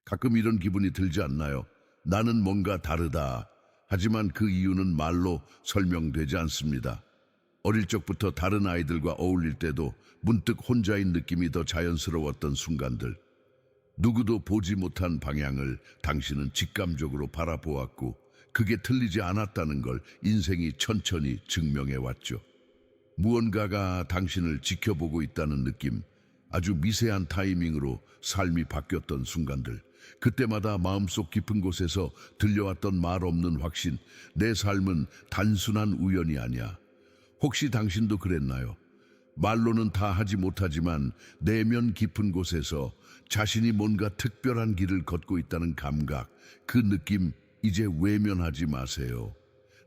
가끔 이런 기분이 들지 않나요? 나는 뭔가 다르다. 하지만 그 이유는 말로 설명되지 않습니다. 어릴 적부터 다른 아이들과 어울릴 때도 문득 혼자인 느낌이 더 자연스러웠던 순간들. 누구도 보지 못한 방향을 당신은 직감적으로 바라보았고 그게 틀리지 않았다는 걸 인생이 천천히 증명해왔죠. 무언가가 당신을 지켜보고 있다는 느낌, 아주 미세한 타이밍으로 삶이 바뀌었던 순간들, 그때마다 마음속 깊은 곳에서 들려왔던 말 없는 확신, 내 삶은 단순한 우연이 아니야. 혹시 당신도 그랬나요? 말로는 다 하지 못하지만 내면 깊은 곳에서 자신이 뭔가 특별한 길을 걷고 있다는 감각, 그 느낌 이제 외면하지 마세요.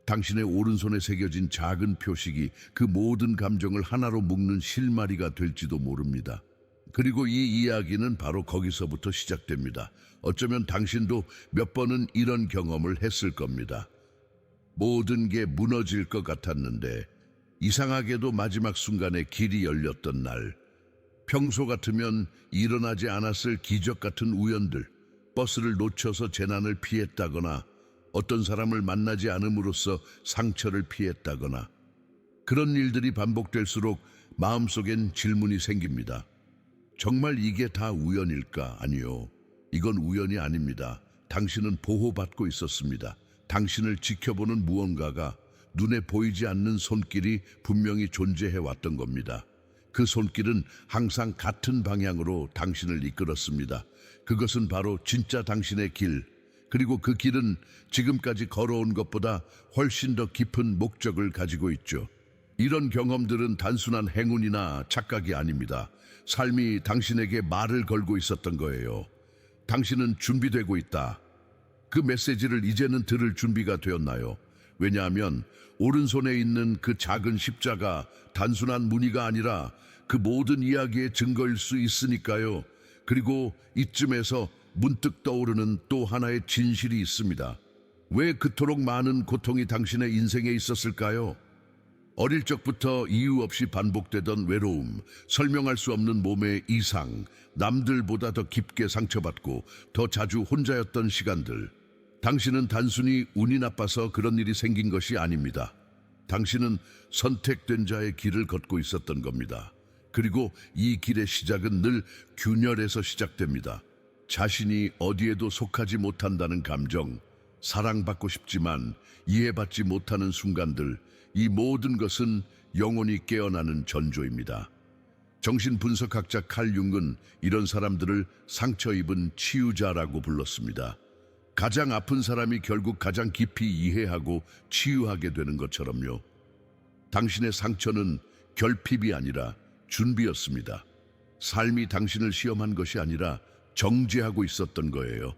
당신의 오른손에 새겨진 작은 표식이 그 모든 감정을 하나로 묶는 실마리가 될지도 모릅니다. 그리고 이 이야기는 바로 거기서부터 시작됩니다. 어쩌면 당신도 몇 번은 이런 경험을 했을 겁니다. 모든 게 무너질 것 같았는데 이상하게도 마지막 순간에 길이 열렸던 날, 평소 같으면 일어나지 않았을 기적 같은 우연들, 버스를 놓쳐서 재난을 피했다거나 어떤 사람을 만나지 않음으로써 상처를 피했다거나 그런 일들이 반복될수록 마음속엔 질문이 생깁니다. 정말 이게 다 우연일까? 아니요. 이건 우연이 아닙니다. 당신은 보호받고 있었습니다. 당신을 지켜보는 무언가가 눈에 보이지 않는 손길이 분명히 존재해 왔던 겁니다. 그 손길은 항상 같은 방향으로 당신을 이끌었습니다. 그것은 바로 진짜 당신의 길, 그리고 그 길은 지금까지 걸어온 것보다 훨씬 더 깊은 목적을 가지고 있죠. 이런 경험들은 단순한 행운이나 착각이 아닙니다. 삶이 당신에게 말을 걸고 있었던 거예요. 당신은 준비되고 있다. 그 메시지를 이제는 들을 준비가 되었나요? 왜냐하면 오른손에 있는 그 작은 십자가, 단순한 무늬가 아니라 그 모든 이야기의 증거일 수 있으니까요. 그리고 이쯤에서 문득 떠오르는 또 하나의 진실이 있습니다. 왜 그토록 많은 고통이 당신의 인생에 있었을까요? 어릴 적부터 이유 없이 반복되던 외로움, 설명할 수 없는 몸의 이상, 남들보다 더 깊게 상처받고 더 자주 혼자였던 시간들. 당신은 단순히 운이 나빠서 그런 일이 생긴 것이 아닙니다. 당신은 선택된 자의 길을 걷고 있었던 겁니다. 그리고 이 길의 시작은 늘 균열에서 시작됩니다. 자신이 어디에도 속하지 못한다는 감정, 사랑받고 싶지만 이해받지 못하는 순간들, 이 모든 것은 영혼이 깨어나는 전조입니다. 정신분석학자 칼 융은 이런 사람들을 상처 입은 치유자라고 불렀습니다. 가장 아픈 사람이 결국 가장 깊이 이해하고 치유하게 되는 것처럼요. 당신의 상처는 결핍이 아니라 준비였습니다. 삶이 당신을 시험한 것이 아니라 정죄하고 있었던 거예요.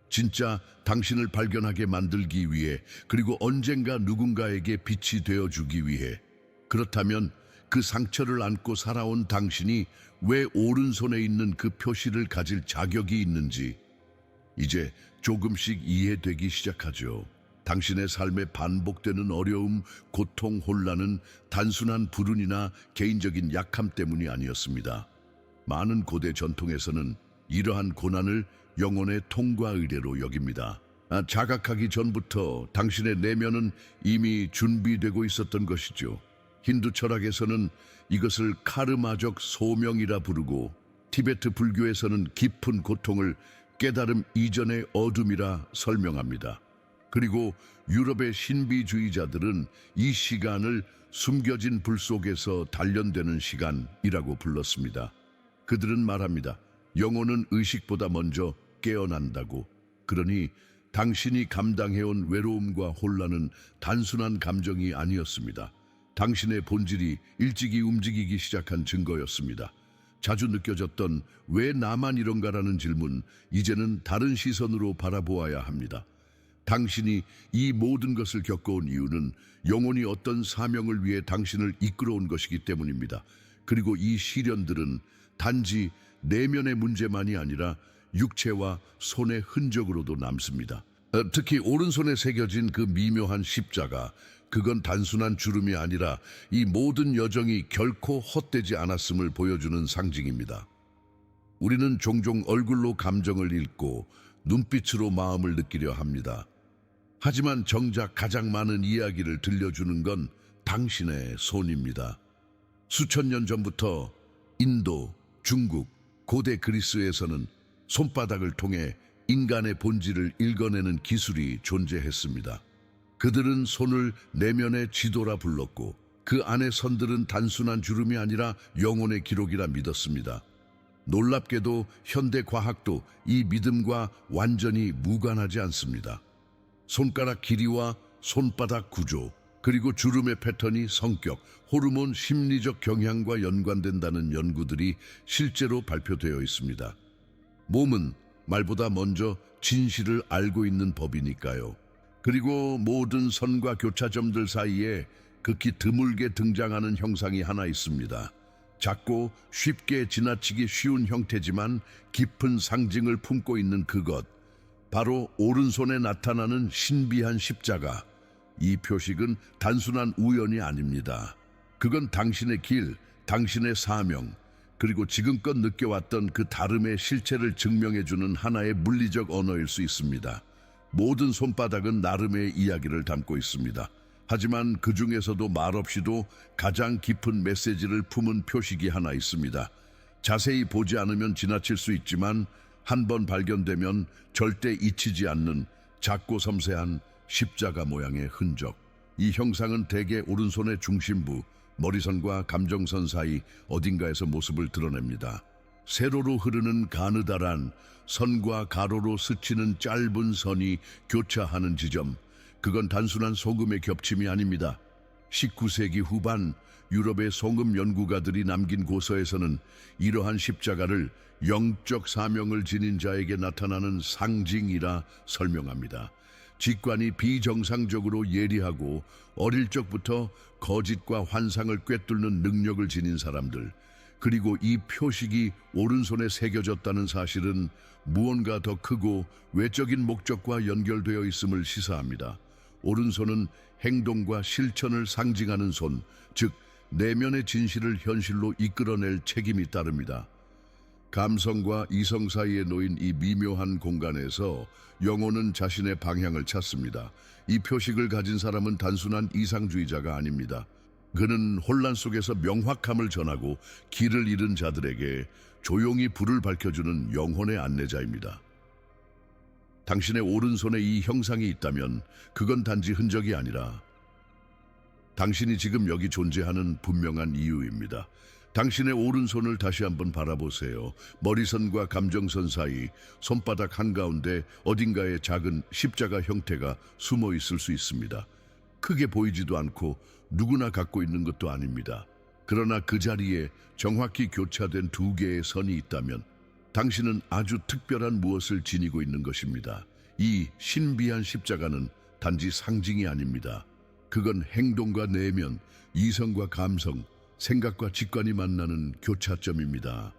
진짜 당신을 발견하게 만들기 위해, 그리고 언젠가 누군가에게 빛이 되어주기 위해. 그렇다면 그 상처를 안고 살아온 당신이 왜 오른손에 있는 그 표시를 가질 자격이 있는지 이제 조금씩 이해되기 시작하죠. 당신의 삶에 반복되는 어려움, 고통, 혼란은 단순한 불운이나 개인적인 약함 때문이 아니었습니다. 많은 고대 전통에서는 이러한 고난을 영혼의 통과 의례로 여깁니다. 자각하기 전부터 당신의 내면은 이미 준비되고 있었던 것이죠. 힌두 철학에서는 이것을 카르마적 소명이라 부르고, 티베트 불교에서는 깊은 고통을 깨달음 이전의 어둠이라 설명합니다. 그리고 유럽의 신비주의자들은 이 시간을 숨겨진 불 속에서 단련되는 시간이라고 불렀습니다. 그들은 말합니다. 영혼은 의식보다 먼저 깨어난다고. 그러니 당신이 감당해온 외로움과 혼란은 단순한 감정이 아니었습니다. 당신의 본질이 일찍이 움직이기 시작한 증거였습니다. 자주 느껴졌던 왜 나만 이런가라는 질문, 이제는 다른 시선으로 바라보아야 합니다. 당신이 이 모든 것을 겪어온 이유는 영혼이 어떤 사명을 위해 당신을 이끌어온 것이기 때문입니다. 그리고 이 시련들은 단지 내면의 문제만이 아니라 육체와 손의 흔적으로도 남습니다. 특히 오른손에 새겨진 그 미묘한 십자가, 그건 단순한 주름이 아니라 이 모든 여정이 결코 헛되지 않았음을 보여주는 상징입니다. 우리는 종종 얼굴로 감정을 읽고 눈빛으로 마음을 느끼려 합니다. 하지만 정작 가장 많은 이야기를 들려주는 건 당신의 손입니다. 수천 년 전부터 인도, 중국, 고대 그리스에서는 손바닥을 통해 인간의 본질을 읽어내는 기술이 존재했습니다. 그들은 손을 내면의 지도라 불렀고 그 안의 선들은 단순한 주름이 아니라 영혼의 기록이라 믿었습니다. 놀랍게도 현대 과학도 이 믿음과 완전히 무관하지 않습니다. 손가락 길이와 손바닥 구조, 그리고 주름의 패턴이 성격, 호르몬, 심리적 경향과 연관된다는 연구들이 실제로 발표되어 있습니다. 몸은 말보다 먼저 진실을 알고 있는 법이니까요. 그리고 모든 선과 교차점들 사이에 극히 드물게 등장하는 형상이 하나 있습니다. 작고 쉽게 지나치기 쉬운 형태지만 깊은 상징을 품고 있는 그것, 바로 오른손에 나타나는 신비한 십자가. 이 표식은 단순한 우연이 아닙니다. 그건 당신의 길, 당신의 사명, 그리고 지금껏 느껴왔던 그 다름의 실체를 증명해주는 하나의 물리적 언어일 수 있습니다. 모든 손바닥은 나름의 이야기를 담고 있습니다. 하지만 그 중에서도 말없이도 가장 깊은 메시지를 품은 표식이 하나 있습니다. 자세히 보지 않으면 지나칠 수 있지만 한 번 발견되면 절대 잊히지 않는 작고 섬세한 십자가 모양의 흔적. 이 형상은 대개 오른손의 중심부, 머리선과 감정선 사이 어딘가에서 모습을 드러냅니다. 세로로 흐르는 가느다란 선과 가로로 스치는 짧은 선이 교차하는 지점. 그건 단순한 소금의 겹침이 아닙니다. 19세기 후반 유럽의 소금 연구가들이 남긴 고서에서는 이러한 십자가를 영적 사명을 지닌 자에게 나타나는 상징이라 설명합니다. 직관이 비정상적으로 예리하고 어릴 적부터 거짓과 환상을 꿰뚫는 능력을 지닌 사람들, 그리고 이 표식이 오른손에 새겨졌다는 사실은 무언가 더 크고 외적인 목적과 연결되어 있음을 시사합니다. 오른손은 행동과 실천을 상징하는 손, 즉 내면의 진실을 현실로 이끌어낼 책임이 따릅니다. 감성과 이성 사이에 놓인 이 미묘한 공간에서 영혼은 자신의 방향을 찾습니다. 이 표식을 가진 사람은 단순한 이상주의자가 아닙니다. 그는 혼란 속에서 명확함을 전하고 길을 잃은 자들에게 조용히 불을 밝혀주는 영혼의 안내자입니다. 당신의 오른손에 이 형상이 있다면 그건 단지 흔적이 아니라 당신이 지금 여기 존재하는 분명한 이유입니다. 당신의 오른손을 다시 한번 바라보세요. 머리선과 감정선 사이 손바닥 한가운데 어딘가에 작은 십자가 형태가 숨어 있을 수 있습니다. 크게 보이지도 않고 누구나 갖고 있는 것도 아닙니다. 그러나 그 자리에 정확히 교차된 두 개의 선이 있다면 당신은 아주 특별한 무엇을 지니고 있는 것입니다. 이 신비한 십자가는 단지 상징이 아닙니다. 그건 행동과 내면, 이성과 감성, 생각과 직관이 만나는 교차점입니다.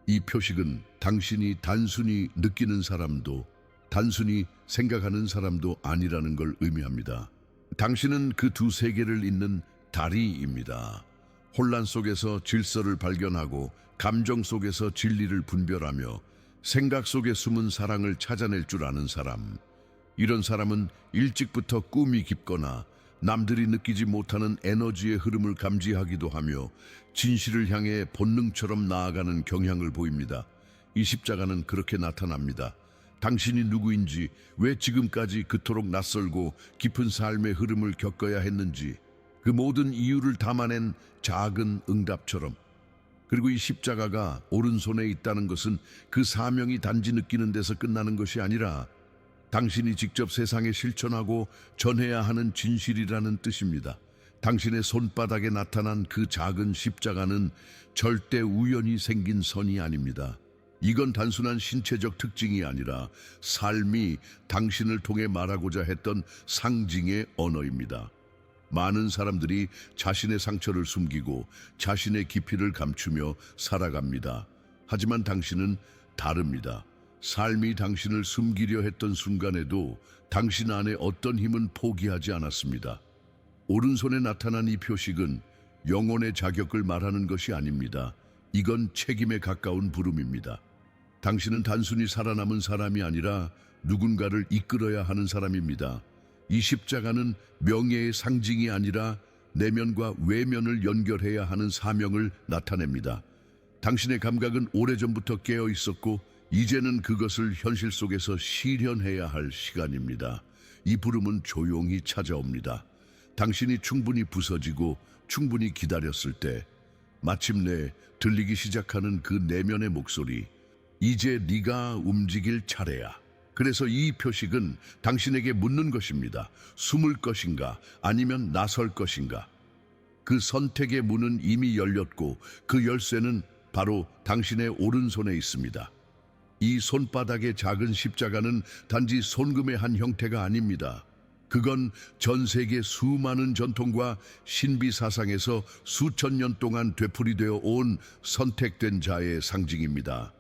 이 표식은 당신이 단순히 느끼는 사람도, 단순히 생각하는 사람도 아니라는 걸 의미합니다. 당신은 그 두 세계를 잇는 다리입니다. 혼란 속에서 질서를 발견하고 감정 속에서 진리를 분별하며 생각 속에 숨은 사랑을 찾아낼 줄 아는 사람. 이런 사람은 일찍부터 꿈이 깊거나 남들이 느끼지 못하는 에너지의 흐름을 감지하기도 하며 진실을 향해 본능처럼 나아가는 경향을 보입니다. 이 십자가는 그렇게 나타납니다. 당신이 누구인지, 왜 지금까지 그토록 낯설고 깊은 삶의 흐름을 겪어야 했는지, 그 모든 이유를 담아낸 작은 응답처럼. 그리고 이 십자가가 오른손에 있다는 것은 그 사명이 단지 느끼는 데서 끝나는 것이 아니라 당신이 직접 세상에 실천하고 전해야 하는 진실이라는 뜻입니다. 당신의 손바닥에 나타난 그 작은 십자가는 절대 우연히 생긴 선이 아닙니다. 이건 단순한 신체적 특징이 아니라 삶이 당신을 통해 말하고자 했던 상징의 언어입니다. 많은 사람들이 자신의 상처를 숨기고 자신의 깊이를 감추며 살아갑니다. 하지만 당신은 다릅니다. 삶이 당신을 숨기려 했던 순간에도 당신 안에 어떤 힘은 포기하지 않았습니다. 오른손에 나타난 이 표식은 영혼의 자격을 말하는 것이 아닙니다. 이건 책임에 가까운 부름입니다. 당신은 단순히 살아남은 사람이 아니라 누군가를 이끌어야 하는 사람입니다. 이 십자가는 명예의 상징이 아니라 내면과 외면을 연결해야 하는 사명을 나타냅니다. 당신의 감각은 오래전부터 깨어 있었고 이제는 그것을 현실 속에서 실현해야 할 시간입니다. 이 부름은 조용히 찾아옵니다. 당신이 충분히 부서지고 충분히 기다렸을 때 마침내 들리기 시작하는 그 내면의 목소리, 이제 네가 움직일 차례야. 그래서 이 표식은 당신에게 묻는 것입니다. 숨을 것인가 아니면 나설 것인가? 그 선택의 문은 이미 열렸고 그 열쇠는 바로 당신의 오른손에 있습니다. 이 손바닥의 작은 십자가는 단지 손금의 한 형태가 아닙니다. 그건 전 세계 수많은 전통과 신비 사상에서 수천 년 동안 되풀이되어 온 선택된 자의 상징입니다.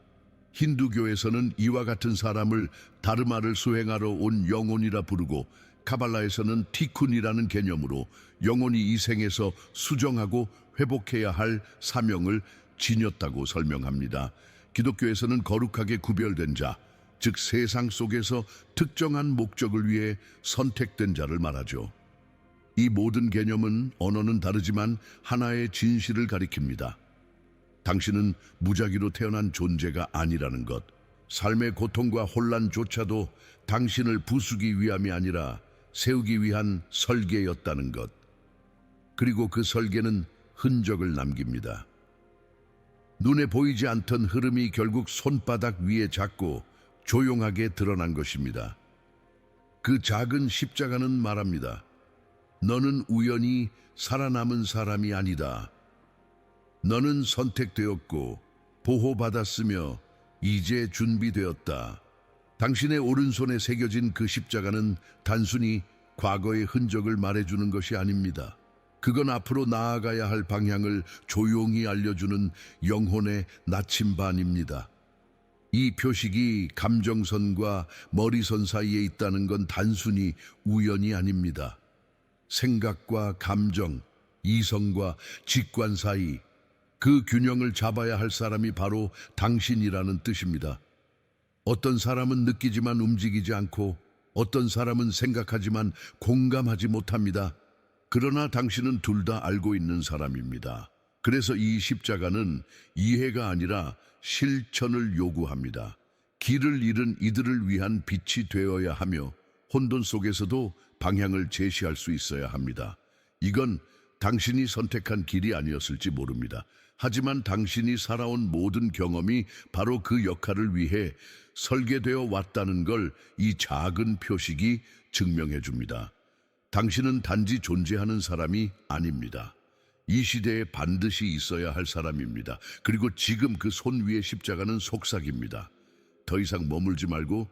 힌두교에서는 이와 같은 사람을 다르마를 수행하러 온 영혼이라 부르고 카발라에서는 티쿤이라는 개념으로 영혼이 이 생에서 수정하고 회복해야 할 사명을 지녔다고 설명합니다. 기독교에서는 거룩하게 구별된 자, 즉 세상 속에서 특정한 목적을 위해 선택된 자를 말하죠. 이 모든 개념은 언어는 다르지만 하나의 진실을 가리킵니다. 당신은 무작위로 태어난 존재가 아니라는 것, 삶의 고통과 혼란조차도 당신을 부수기 위함이 아니라 세우기 위한 설계였다는 것. 그리고 그 설계는 흔적을 남깁니다. 눈에 보이지 않던 흐름이 결국 손바닥 위에 작고 조용하게 드러난 것입니다. 그 작은 십자가는 말합니다. 너는 우연히 살아남은 사람이 아니다. 너는 선택되었고 보호받았으며 이제 준비되었다. 당신의 오른손에 새겨진 그 십자가는 단순히 과거의 흔적을 말해주는 것이 아닙니다. 그건 앞으로 나아가야 할 방향을 조용히 알려주는 영혼의 나침반입니다. 이 표식이 감정선과 머리선 사이에 있다는 건 단순히 우연이 아닙니다. 생각과 감정, 이성과 직관 사이, 그 균형을 잡아야 할 사람이 바로 당신이라는 뜻입니다. 어떤 사람은 느끼지만 움직이지 않고 어떤 사람은 생각하지만 공감하지 못합니다. 그러나 당신은 둘 다 알고 있는 사람입니다. 그래서 이 십자가는 이해가 아니라 실천을 요구합니다. 길을 잃은 이들을 위한 빛이 되어야 하며 혼돈 속에서도 방향을 제시할 수 있어야 합니다. 이건 당신이 선택한 길이 아니었을지 모릅니다. 하지만 당신이 살아온 모든 경험이 바로 그 역할을 위해 설계되어 왔다는 걸 이 작은 표식이 증명해 줍니다. 당신은 단지 존재하는 사람이 아닙니다. 이 시대에 반드시 있어야 할 사람입니다. 그리고 지금 그 손 위의 십자가는 속삭입니다. 더 이상 머물지 말고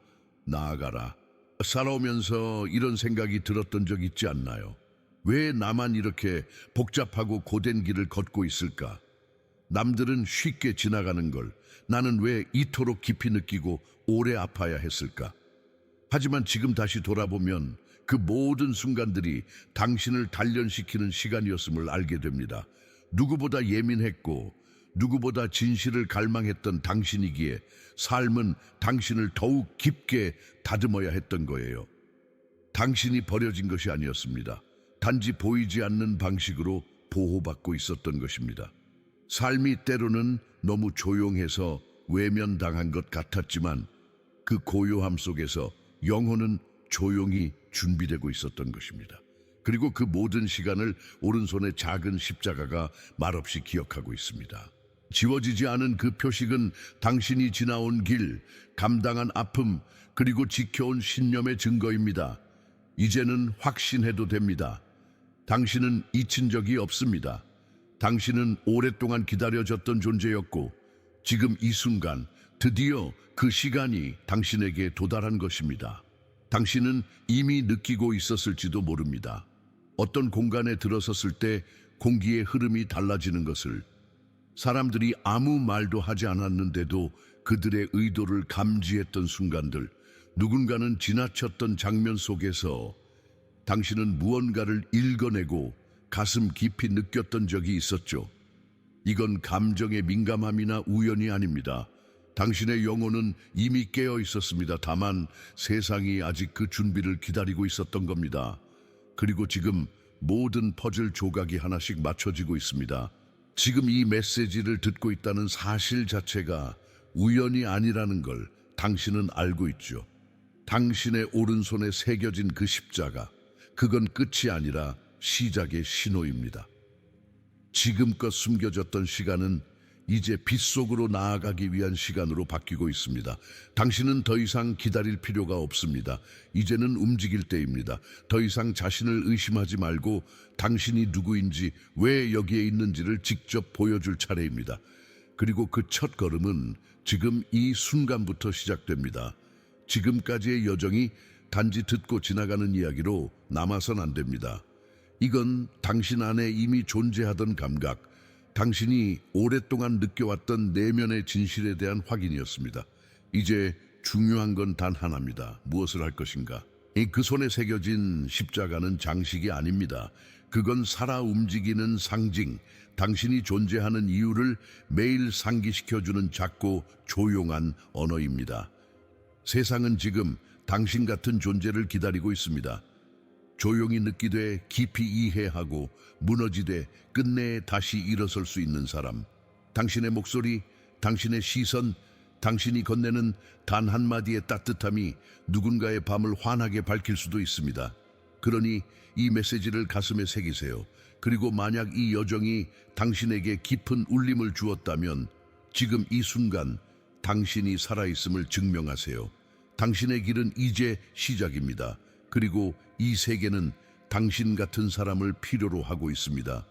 나아가라. 살아오면서 이런 생각이 들었던 적 있지 않나요? 왜 나만 이렇게 복잡하고 고된 길을 걷고 있을까? 남들은 쉽게 지나가는 걸 나는 왜 이토록 깊이 느끼고 오래 아파야 했을까? 하지만 지금 다시 돌아보면 그 모든 순간들이 당신을 단련시키는 시간이었음을 알게 됩니다. 누구보다 예민했고 누구보다 진실을 갈망했던 당신이기에 삶은 당신을 더욱 깊게 다듬어야 했던 거예요. 당신이 버려진 것이 아니었습니다. 단지 보이지 않는 방식으로 보호받고 있었던 것입니다. 삶이 때로는 너무 조용해서 외면당한 것 같았지만 그 고요함 속에서 영혼은 조용히 준비되고 있었던 것입니다. 그리고 그 모든 시간을 오른손의 작은 십자가가 말없이 기억하고 있습니다. 지워지지 않은 그 표식은 당신이 지나온 길, 감당한 아픔, 그리고 지켜온 신념의 증거입니다. 이제는 확신해도 됩니다. 당신은 잊힌 적이 없습니다. 당신은 오랫동안 기다려졌던 존재였고 지금 이 순간 드디어 그 시간이 당신에게 도달한 것입니다. 당신은 이미 느끼고 있었을지도 모릅니다. 어떤 공간에 들어섰을 때 공기의 흐름이 달라지는 것을, 사람들이 아무 말도 하지 않았는데도 그들의 의도를 감지했던 순간들, 누군가는 지나쳤던 장면 속에서 당신은 무언가를 읽어내고 가슴 깊이 느꼈던 적이 있었죠. 이건 감정의 민감함이나 우연이 아닙니다. 당신의 영혼은 이미 깨어 있었습니다. 다만 세상이 아직 그 준비를 기다리고 있었던 겁니다. 그리고 지금 모든 퍼즐 조각이 하나씩 맞춰지고 있습니다. 지금 이 메시지를 듣고 있다는 사실 자체가 우연이 아니라는 걸 당신은 알고 있죠. 당신의 오른손에 새겨진 그 십자가, 그건 끝이 아니라 시작의 신호입니다. 지금껏 숨겨졌던 시간은 이제 빛 속으로 나아가기 위한 시간으로 바뀌고 있습니다. 당신은 더 이상 기다릴 필요가 없습니다. 이제는 움직일 때입니다. 더 이상 자신을 의심하지 말고 당신이 누구인지, 왜 여기에 있는지를 직접 보여줄 차례입니다. 그리고 그 첫 걸음은 지금 이 순간부터 시작됩니다. 지금까지의 여정이 단지 듣고 지나가는 이야기로 남아선 안 됩니다. 이건 당신 안에 이미 존재하던 감각, 당신이 오랫동안 느껴왔던 내면의 진실에 대한 확인이었습니다. 이제 중요한 건 단 하나입니다. 무엇을 할 것인가? 그 손에 새겨진 십자가는 장식이 아닙니다. 그건 살아 움직이는 상징, 당신이 존재하는 이유를 매일 상기시켜주는 작고 조용한 언어입니다. 세상은 지금 당신 같은 존재를 기다리고 있습니다. 조용히 느끼되 깊이 이해하고 무너지되 끝내 다시 일어설 수 있는 사람. 당신의 목소리, 당신의 시선, 당신이 건네는 단 한마디의 따뜻함이 누군가의 밤을 환하게 밝힐 수도 있습니다. 그러니 이 메시지를 가슴에 새기세요. 그리고 만약 이 여정이 당신에게 깊은 울림을 주었다면 지금 이 순간 당신이 살아있음을 증명하세요. 당신의 길은 이제 시작입니다. 그리고 이 세계는 당신 같은 사람을 필요로 하고 있습니다.